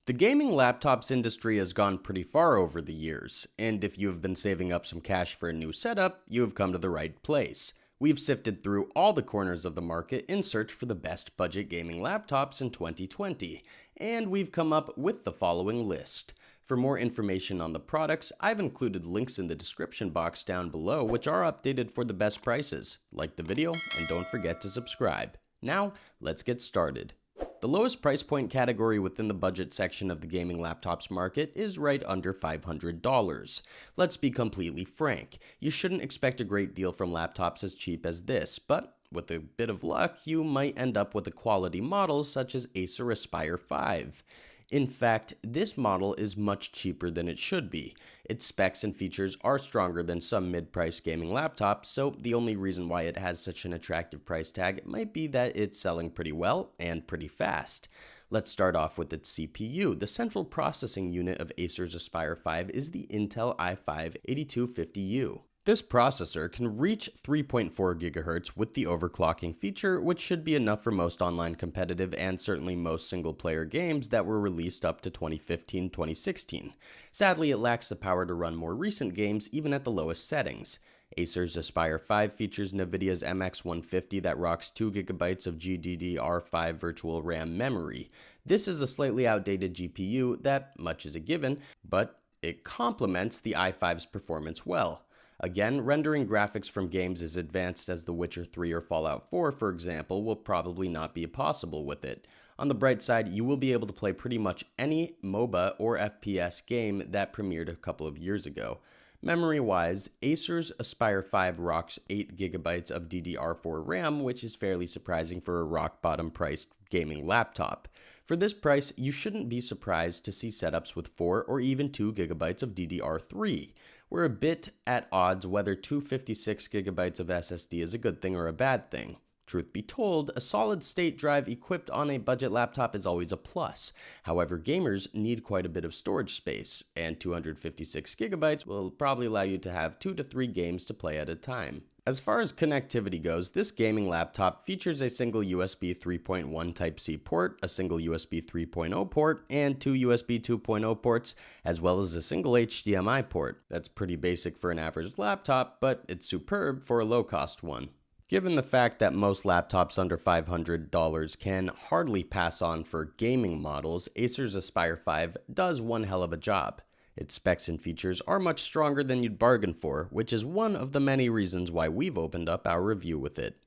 The gaming laptops industry has gone pretty far over the years, and if you have been saving up some cash for a new setup, you have come to the right place. We've sifted through all the corners of the market in search for the best budget gaming laptops in 2020, and we've come up with the following list. For more information on the products, I've included links in the description box down below which are updated for the best prices. Like the video and don't forget to subscribe. Now, let's get started. The lowest price point category within the budget section of the gaming laptops market is right under $500. Let's be completely frank, you shouldn't expect a great deal from laptops as cheap as this, but with a bit of luck, you might end up with a quality model such as Acer Aspire 5. In fact, this model is much cheaper than it should be. Its specs and features are stronger than some mid-price gaming laptops, so the only reason why it has such an attractive price tag might be that it's selling pretty well and pretty fast. Let's start off with its CPU. The central processing unit of Acer's Aspire 5 is the Intel i5-8250U. This processor can reach 3.4 GHz with the overclocking feature, which should be enough for most online competitive and certainly most single-player games that were released up to 2015-2016. Sadly, it lacks the power to run more recent games even at the lowest settings. Acer's Aspire 5 features NVIDIA's MX150 that rocks 2GB of GDDR5 virtual RAM memory. This is a slightly outdated GPU that, much is a given, but it complements the i5's performance well. Again, rendering graphics from games as advanced as The Witcher 3 or Fallout 4, for example, will probably not be possible with it. On the bright side, you will be able to play pretty much any MOBA or FPS game that premiered a couple of years ago. Memory-wise, Acer's Aspire 5 rocks 8GB of DDR4 RAM, which is fairly surprising for a rock-bottom priced gaming laptop. For this price, you shouldn't be surprised to see setups with 4 or even 2GB of DDR3. We're a bit at odds whether 256GB of SSD is a good thing or a bad thing. Truth be told, a solid-state drive equipped on a budget laptop is always a plus. However, gamers need quite a bit of storage space, and 256GB will probably allow you to have 2 to 3 games to play at a time. As far as connectivity goes, this gaming laptop features a single USB 3.1 Type-C port, a single USB 3.0 port, and 2 USB 2.0 ports, as well as a single HDMI port. That's pretty basic for an average laptop, but it's superb for a low-cost one. Given the fact that most laptops under $500 can hardly pass on for gaming models, Acer's Aspire 5 does one hell of a job. Its specs and features are much stronger than you'd bargain for, which is one of the many reasons why we've opened up our review with it.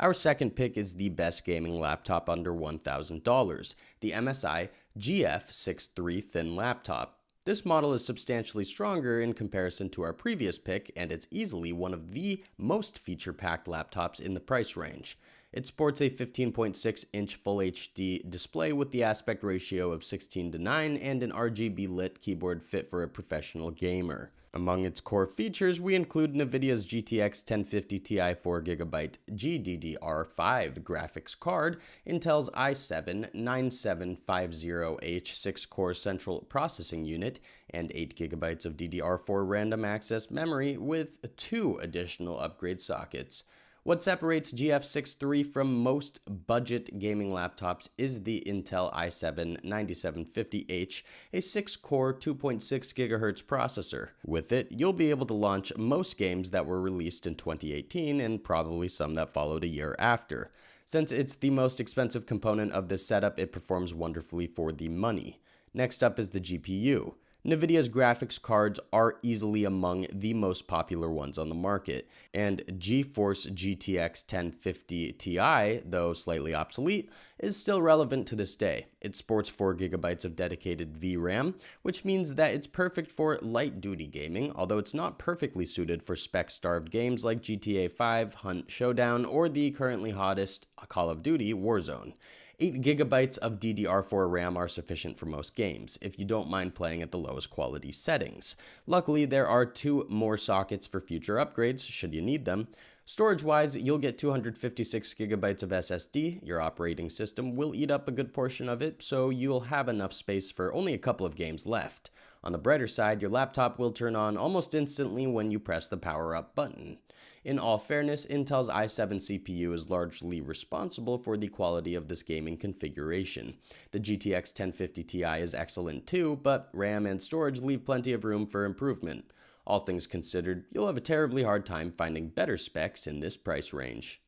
Our second pick is the best gaming laptop under $1,000, the MSI GF63 Thin laptop. This model is substantially stronger in comparison to our previous pick, and it's easily one of the most feature-packed laptops in the price range. It sports a 15.6-inch Full HD display with the aspect ratio of 16:9 and an RGB lit keyboard fit for a professional gamer. Among its core features, we include NVIDIA's GTX 1050 Ti 4GB GDDR5 graphics card, Intel's i7-9750H 6-core central processing unit, and 8GB of DDR4 random access memory with 2 additional upgrade sockets. What separates GF63 from most budget gaming laptops is the Intel i7-9750H, a 6-core 2.6 GHz processor. With it, you'll be able to launch most games that were released in 2018 and probably some that followed a year after. Since it's the most expensive component of this setup, it performs wonderfully for the money. Next up is the GPU. NVIDIA's graphics cards are easily among the most popular ones on the market, and GeForce GTX 1050 Ti, though slightly obsolete, is still relevant to this day. It sports 4GB of dedicated VRAM, which means that it's perfect for light-duty gaming, although it's not perfectly suited for spec-starved games like GTA 5, Hunt Showdown, or the currently hottest Call of Duty Warzone. 8GB of DDR4 RAM are sufficient for most games, if you don't mind playing at the lowest quality settings. Luckily, there are 2 more sockets for future upgrades, should you need them. Storage-wise, you'll get 256GB of SSD. Your operating system will eat up a good portion of it, so you'll have enough space for only a couple of games left. On the brighter side, your laptop will turn on almost instantly when you press the power up button. In all fairness, Intel's i7 CPU is largely responsible for the quality of this gaming configuration. The GTX 1050 Ti is excellent too, but RAM and storage leave plenty of room for improvement. All things considered, you'll have a terribly hard time finding better specs in this price range.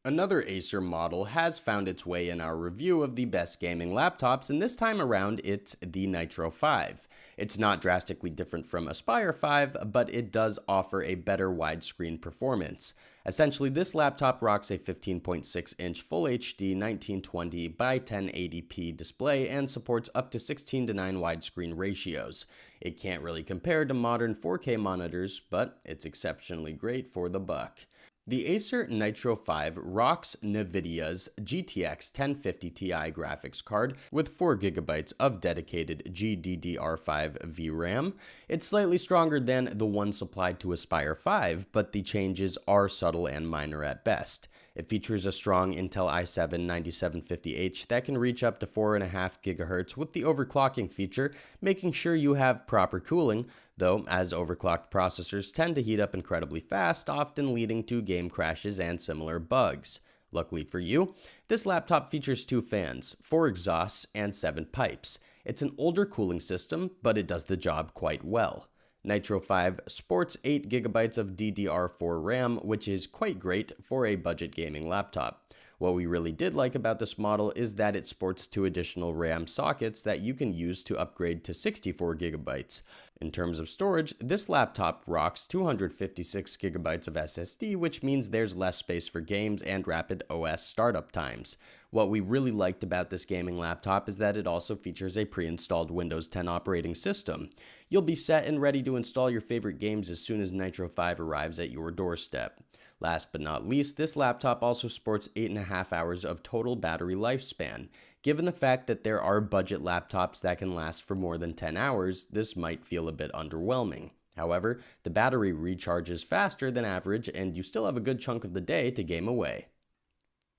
Another Acer model has found its way in our review of the best gaming laptops, and this time around it's the Nitro 5. It's not drastically different from Aspire 5, but it does offer a better widescreen performance. Essentially, this laptop rocks a 15.6-inch Full HD 1920 by 1080p display and supports up to 16:9 widescreen ratios. It can't really compare to modern 4K monitors, but it's exceptionally great for the buck. The Acer Nitro 5 rocks NVIDIA's GTX 1050 Ti graphics card with 4GB of dedicated GDDR5 VRAM. It's slightly stronger than the one supplied to Aspire 5, but the changes are subtle and minor at best. It features a strong Intel i7 9750H that can reach up to 4.5 GHz with the overclocking feature, making sure you have proper cooling, though as overclocked processors tend to heat up incredibly fast, often leading to game crashes and similar bugs. Luckily for you, this laptop features 2 fans, 4 exhausts, and 7 pipes. It's an older cooling system, but it does the job quite well. Nitro 5 sports 8GB of DDR4 RAM, which is quite great for a budget gaming laptop. What we really did like about this model is that it sports 2 additional RAM sockets that you can use to upgrade to 64GB. In terms of storage, this laptop rocks 256GB of SSD, which means there's less space for games and rapid OS startup times. What we really liked about this gaming laptop is that it also features a pre-installed Windows 10 operating system. You'll be set and ready to install your favorite games as soon as Nitro 5 arrives at your doorstep. Last but not least, this laptop also sports 8.5 hours of total battery lifespan. Given the fact that there are budget laptops that can last for more than 10 hours, this might feel a bit underwhelming. However, the battery recharges faster than average and you still have a good chunk of the day to game away.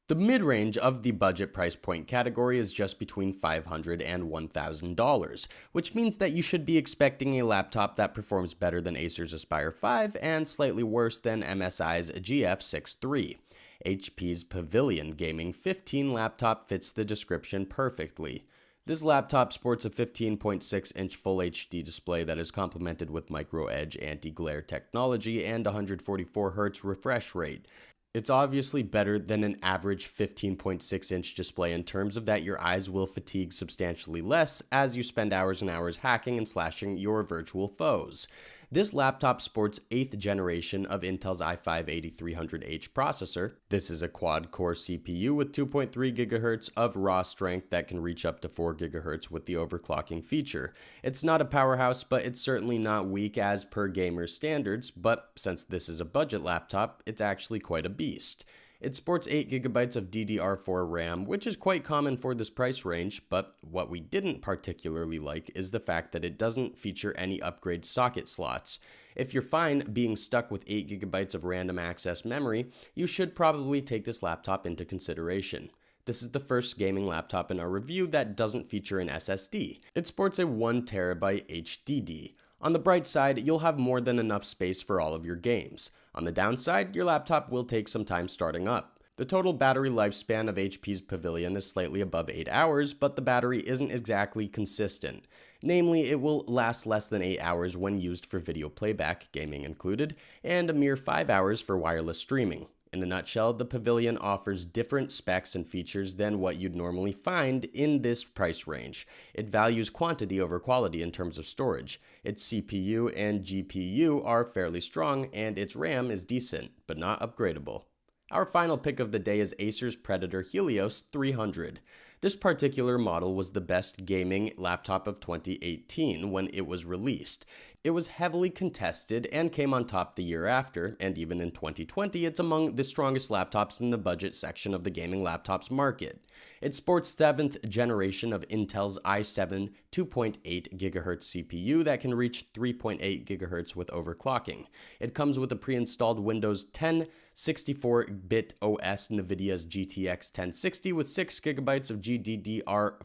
The mid-range of the budget price point category is just between $500 and $1,000, which means that you should be expecting a laptop that performs better than Acer's Aspire 5 and slightly worse than MSI's GF63. HP's Pavilion Gaming 15 laptop fits the description perfectly. This laptop sports a 15.6-inch Full HD display that is complemented with micro edge anti-glare technology and 144Hz refresh rate. It's obviously better than an average 15.6-inch display in terms of that your eyes will fatigue substantially less as you spend hours and hours hacking and slashing your virtual foes. This laptop sports 8th generation of Intel's i5-8300H processor. This is a quad-core CPU with 2.3 GHz of raw strength that can reach up to 4 GHz with the overclocking feature. It's not a powerhouse, but it's certainly not weak as per gamer standards, but since this is a budget laptop, it's actually quite a beast. It sports 8GB of DDR4 RAM, which is quite common for this price range, but what we didn't particularly like is the fact that it doesn't feature any upgrade socket slots. If you're fine being stuck with 8GB of random access memory, you should probably take this laptop into consideration. This is the first gaming laptop in our review that doesn't feature an SSD. It sports a 1TB HDD. On the bright side, you'll have more than enough space for all of your games. On the downside, your laptop will take some time starting up. The total battery lifespan of HP's Pavilion is slightly above 8 hours, but the battery isn't exactly consistent. Namely, it will last less than 8 hours when used for video playback, gaming included, and a mere 5 hours for wireless streaming. In a nutshell, the Pavilion offers different specs and features than what you'd normally find in this price range. It values quantity over quality in terms of storage. Its CPU and GPU are fairly strong, and its RAM is decent, but not upgradable. Our final pick of the day is Acer's Predator Helios 300. This particular model was the best gaming laptop of 2018 when it was released. It was heavily contested and came on top the year after, and even in 2020, it's among the strongest laptops in the budget section of the gaming laptops market. It sports 7th generation of Intel's i7 2.8 GHz CPU that can reach 3.8 GHz with overclocking. It comes with a pre-installed Windows 10 64-bit OS NVIDIA's GTX 1060 with 6GB of GDDR5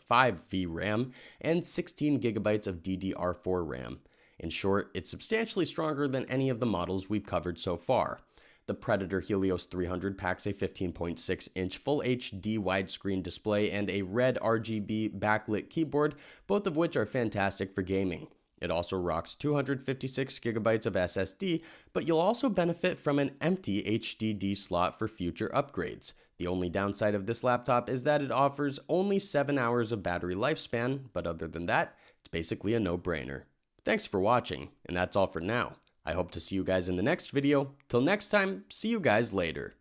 VRAM and 16GB of DDR4 RAM. In short, it's substantially stronger than any of the models we've covered so far. The Predator Helios 300 packs a 15.6-inch Full HD widescreen display and a red RGB backlit keyboard, both of which are fantastic for gaming. It also rocks 256 gigabytes of SSD, but you'll also benefit from an empty HDD slot for future upgrades. The only downside of this laptop is that it offers only 7 hours of battery lifespan, but other than that, it's basically a no-brainer. Thanks for watching, and that's all for now. I hope to see you guys in the next video. Till next time, see you guys later.